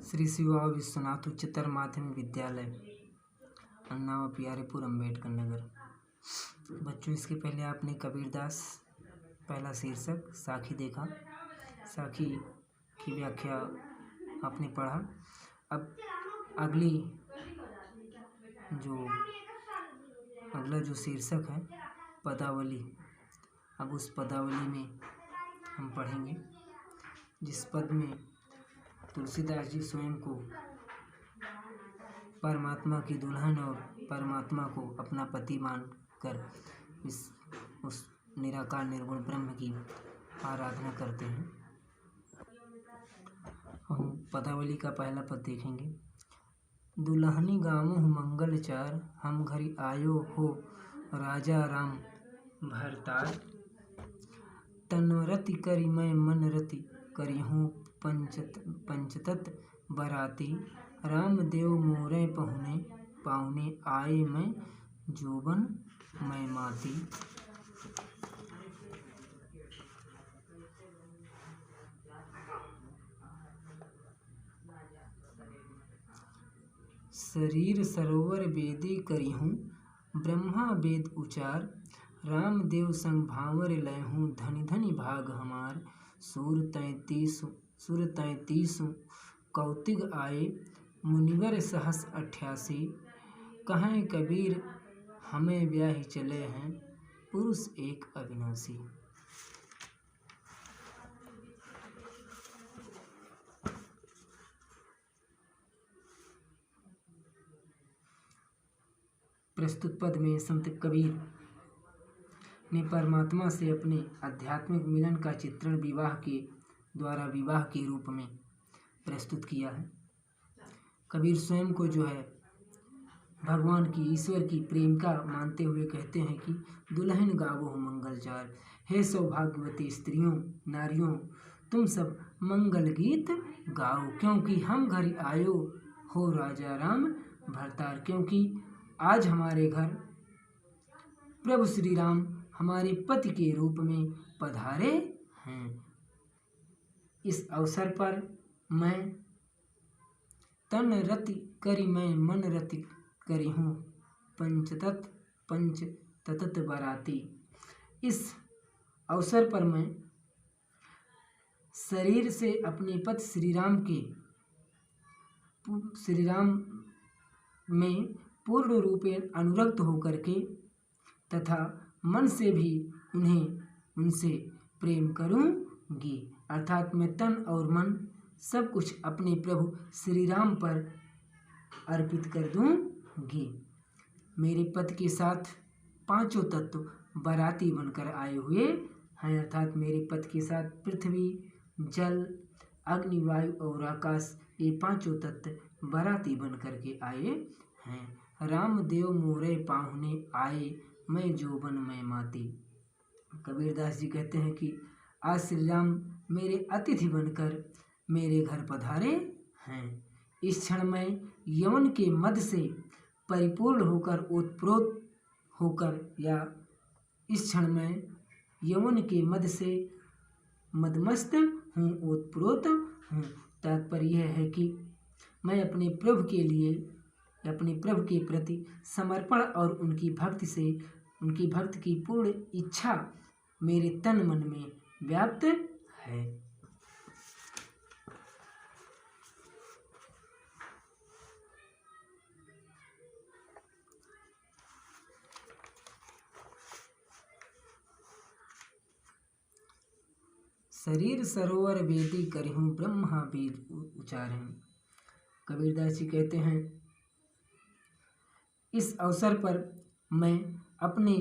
श्री शिवा विश्वनाथ उच्चतर माध्यमिक विद्यालय अन्नावा प्यारेपुर अम्बेडकर नगर। बच्चों, इसके पहले आपने कबीरदास पहला शीर्षक साखी देखा। साखी की व्याख्या आपने पढ़ा। अब अगला जो शीर्षक है पदावली। अब उस पदावली में हम पढ़ेंगे जिस पद में तुलसीदास जी स्वयं को परमात्मा की दुल्हन और परमात्मा को अपना पति मानकर उस निराकार निर्गुण ब्रह्म की आराधना करते हैं। हम पदावली का पहला पद देखेंगे। दुल्हनी गावहु मंगल चार, हम घरी आयो हो राजा राम भरतार। तनरति करी मैं मन रति, करिहूँ पंचतत बराती। राम देव मोरे पाहुने आए मैं जोबन मैं माती। शरीर सरोवर वेदी करिहूँ, ब्रह्मा वेद उचार। राम देव संग भांवर लयहूँ, धनि धनि भाग हमार। सुर 33 कौतिग आए, मुनिवर सहस 88। कहें कबीर हमें ब्याही चले हैं, पुरुष एक अविनाशी। प्रस्तुत पद में संत कबीर ने परमात्मा से अपने आध्यात्मिक मिलन का चित्रण विवाह के रूप में प्रस्तुत किया है। कबीर स्वयं को जो है भगवान की, ईश्वर की प्रेमिका मानते हुए कहते हैं कि दुल्हन गावो मंगल चार। हे सौभाग्यवती स्त्रियों, नारियों, तुम सब मंगल गीत गाओ, क्योंकि हम घर आयो हो राजा राम भरतार। क्योंकि आज हमारे घर प्रभु श्री राम हमारे पति के रूप में पधारे हैं। इस अवसर पर मैं तन रति करी मैं मन रति करी हूँ पंच ततत बराती। इस अवसर पर मैं शरीर से अपने पति श्री राम में पूर्ण रूपे अनुरक्त होकर के तथा मन से भी उनसे प्रेम करूँगी। अर्थात मैं तन और मन सब कुछ अपने प्रभु श्री राम पर अर्पित कर दूँगी। मेरे पति के साथ पांचों तत्व बाराती बनकर आए हुए हैं। अर्थात मेरे पति के साथ पृथ्वी, जल, अग्नि, वायु और आकाश, ये पांचों तत्व बाराती बनकर के आए हैं। राम देव मोरे पाहुने आए, मैं जोबन मैं माती। कबीरदास जी कहते हैं कि आज श्री राम मेरे अतिथि बनकर मेरे घर पधारे हैं। इस क्षण मैं यवन के मद से परिपूर्ण होकर ओतप्रोत होकर, या इस क्षण मैं यवन के मद से मदमस्त हूँ, ओतप्रोत हूँ। तात्पर्य यह है कि मैं अपने प्रभु के लिए, अपने प्रभु के प्रति समर्पण और उनकी भक्ति की पूर्ण इच्छा मेरे तन मन में व्याप्त है। शरीर सरोवर वेदी करिहूँ, ब्रह्मा वेद उचारे। कबीरदास जी कहते हैं इस अवसर पर मैं अपने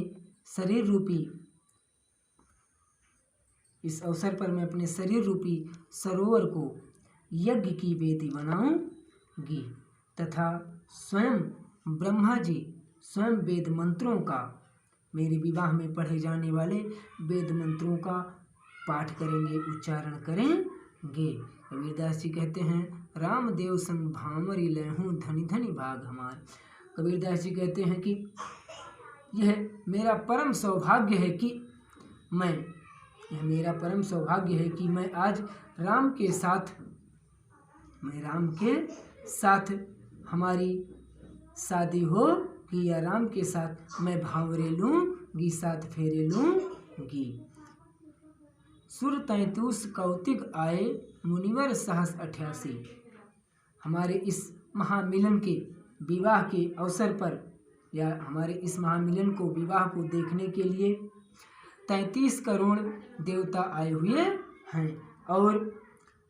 शरीर रूपी सरोवर को यज्ञ की वेदी बनाऊंगी तथा स्वयं ब्रह्मा जी स्वयं वेद मंत्रों का, मेरे विवाह में पढ़े जाने वाले वेद मंत्रों का पाठ करेंगे, उच्चारण करेंगे। कबीरदास जी कहते हैं रामदेव संग भांवरी लयहूँ, धनि धनि भाग हमार। कबीरदास जी कहते हैं कि यह मेरा परम सौभाग्य है कि मैं आज राम के साथ मैं राम के साथ हमारी शादी हो कि या राम के साथ मैं भांवरे लूँगी, साथ फेरे लूँगी। सुर 33 कौतिक आए, मुनिवर सहस 88। हमारे इस महामिलन के विवाह के अवसर पर या हमारे इस महामिलन को विवाह को देखने के लिए 33 करोड़ देवता आए हुए हैं और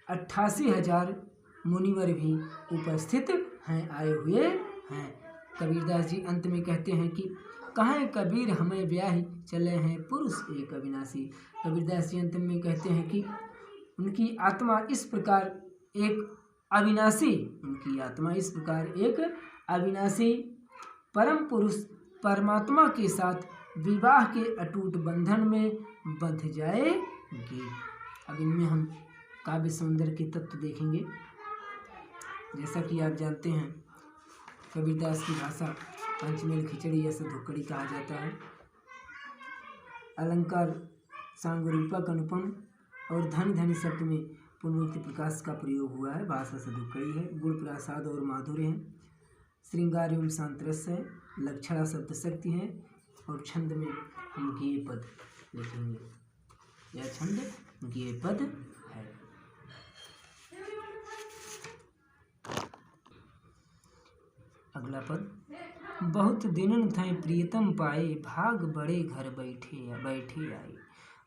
88,000 मुनिवर भी उपस्थित हैं, आए हुए हैं। कबीरदास जी अंत में कहते हैं कि कहाँ कबीर हमें ब्याही चले हैं पुरुष एक अविनाशी। कबीरदास जी अंत में कहते हैं कि उनकी आत्मा इस प्रकार एक अविनाशी, उनकी आत्मा इस प्रकार एक अविनाशी परम पुरुष परमात्मा के साथ विवाह के अटूट बंधन में बंध जाएगी। अब इनमें हम काव्य सौंदर्य के तत्व देखेंगे। जैसा कि आप जानते हैं कबीरदास की भाषा पंचमेल खिचड़ी या सधुकड़ी कहा जाता है। अलंकार सांगरूपक अनुपम और धन धनी शब्द में पुनरुक्ति प्रकाश का प्रयोग हुआ है। भाषा सधुकड़ी है, गुण प्रसाद और माधुर्य है, श्रृंगार एवं शांत रस है, लक्षणा शब्द शक्ति है और छंद में हम गेय पद लिखेंगे। यह छंद गेय पद है। अगला पद, बहुत दिनन थै प्रियतम पाए, भाग बड़े घर बैठे आए।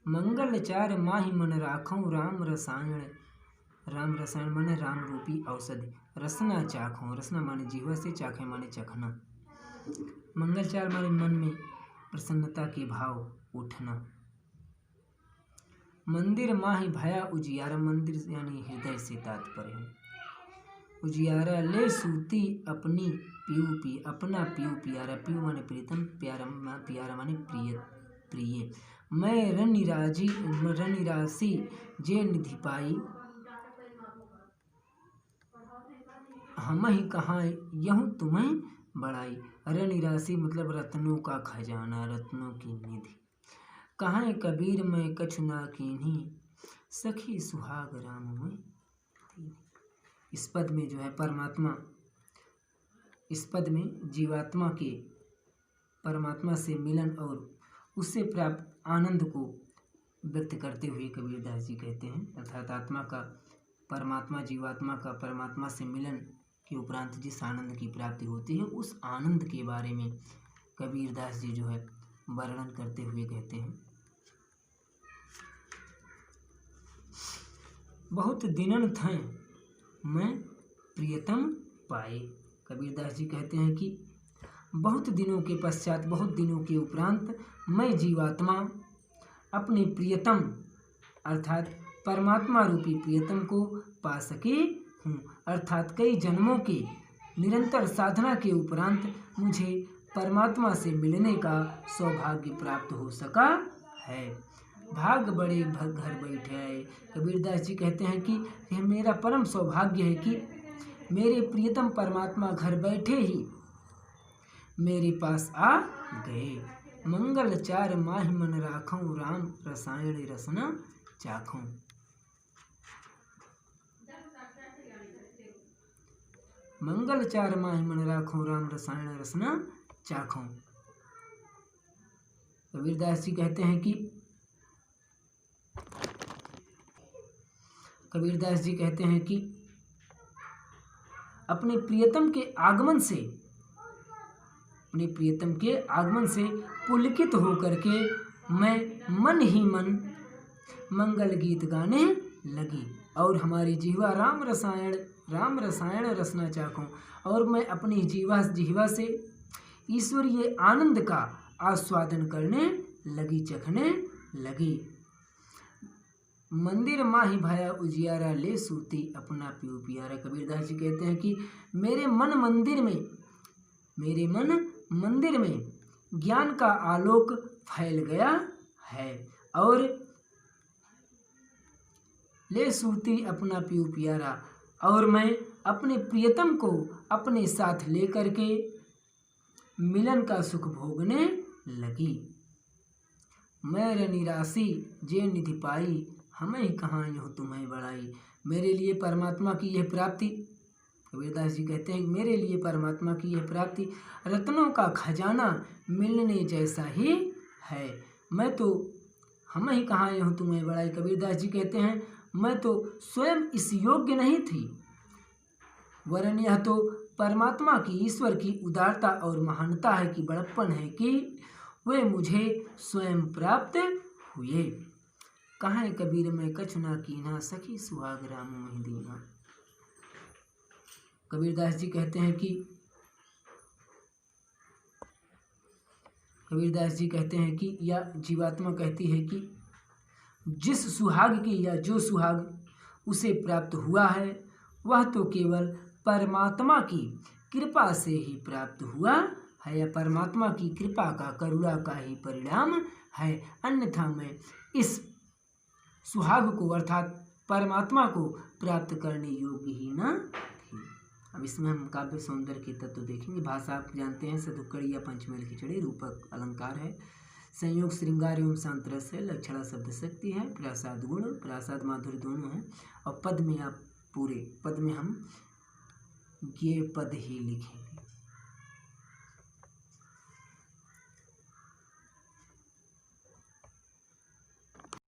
मंगल चार माहि मन राखौं, राम रसायन। राम रसायन माने राम रूपी औषधि। रसना चाखों, रसना माने जीवा से, चाखे माने चखना। मंगलचार माने मन में प्रसन्नता के भाव उठना। मंदिर माहि भया उजियारा, मंदिर यानी हृदय से तात्पर्य है। उजियारा ले सूती अपनी पीऊ अपना पीऊ प्यारा, पीऊ माने प्रीतम, प्यारा माने प्रिय। मैं रनिरासी जे निधि पाई, हम ही कहाँ यहूँ तुम्हें बड़ाई। रनिरासी मतलब रत्नों का खजाना, रत्नों की निधि। कहाँ कबीर मैं कछु ना कीन्ही, सखी सुहाग राम में। इस पद में जो है परमात्मा, इस पद में जीवात्मा के परमात्मा से मिलन और उससे प्राप्त आनंद को व्यक्त करते हुए कबीरदास जी कहते हैं, अर्थात आत्मा का परमात्मा, जीवात्मा का परमात्मा से मिलन के उपरांत जिस आनंद की प्राप्ति होती है, उस आनंद के बारे में कबीरदास जी जो है वर्णन करते हुए कहते हैं, बहुत दिनन थैं मैं प्रियतम पाए। कबीरदास जी कहते हैं कि बहुत दिनों के पश्चात, बहुत दिनों के उपरांत मैं जीवात्मा अपने प्रियतम अर्थात परमात्मा रूपी प्रियतम को पा सके हूँ। अर्थात कई जन्मों के निरंतर साधना के उपरांत मुझे परमात्मा से मिलने का सौभाग्य प्राप्त हो सका है। भाग बड़े घर बैठे आए। कबीरदास जी कहते हैं कि यह मेरा परम सौभाग्य है कि मेरे प्रियतम परमात्मा घर बैठे ही मेरे पास आ गए। मंगल चार माहि मन राखौं, राम रसायन रसना चाखौं। मंगल चार माहि मन राखौं, राम रसायन रसना चाखौं। कबीरदास जी कहते हैं कि कबीरदास जी कहते हैं कि अपने प्रियतम के आगमन से पुलकित होकर के मैं मन ही मन मंगल गीत गाने लगी और हमारी जिह्वा राम रसायन रसना चाखूं, और मैं अपनी जिह्वा से ईश्वरीय आनंद का आस्वादन करने लगी, चखने लगी। मंदिर माहि भया उजियारा, ले सूती अपना पीऊ प्यारा। कबीरदास जी कहते हैं कि मेरे मन मंदिर में ज्ञान का आलोक फैल गया है और ले सूती अपना पीऊ प्यारा, और मैं अपने प्रियतम को अपने साथ लेकर के मिलन का सुख भोगने लगी। मैं रनिरासी जे निधि पाई, हमें ही कहाँ यूँ तुम्हें बड़ाई। मेरे लिए परमात्मा की यह प्राप्ति, कबीरदास जी कहते हैं मेरे लिए परमात्मा की यह प्राप्ति रत्नों का खजाना मिलने जैसा ही है। मैं तो हम ही कहाँ यूँ तुम्हें बड़ाई। कबीरदास जी कहते हैं मैं तो स्वयं इस योग्य नहीं थी, वरन यह तो परमात्मा की, ईश्वर की उदारता और महानता है कि बड़प्पन है कि वे मुझे स्वयं प्राप्त हुए। कहाँ कबीर में कछु ना कीना, सखी सुहाग राम मोहि दीना। कबीरदास जी कहते हैं कि या जीवात्मा कहती है कि जिस सुहाग की या जो सुहाग उसे प्राप्त हुआ है वह तो केवल परमात्मा की कृपा से ही प्राप्त हुआ है, या परमात्मा की कृपा का, करुणा का ही परिणाम है। अन्यथा मैं इस सुहाग को अर्थात परमात्मा को प्राप्त करने योग्य ही न थी। अब इसमें हम काव्य सौंदर्य के तत्व देखेंगे। भाषा आप जानते हैं सदुक्कड़ी या पंचमेल खिचड़ी, रूपक अलंकार है, संयोग श्रृंगार एवं शांत रस है, लक्षणा शब्द शक्ति है, प्रासाद गुण, प्रासाद माधुर्य दोनों है। और पद में आप पूरे पद में हम ये पद ही लिखें।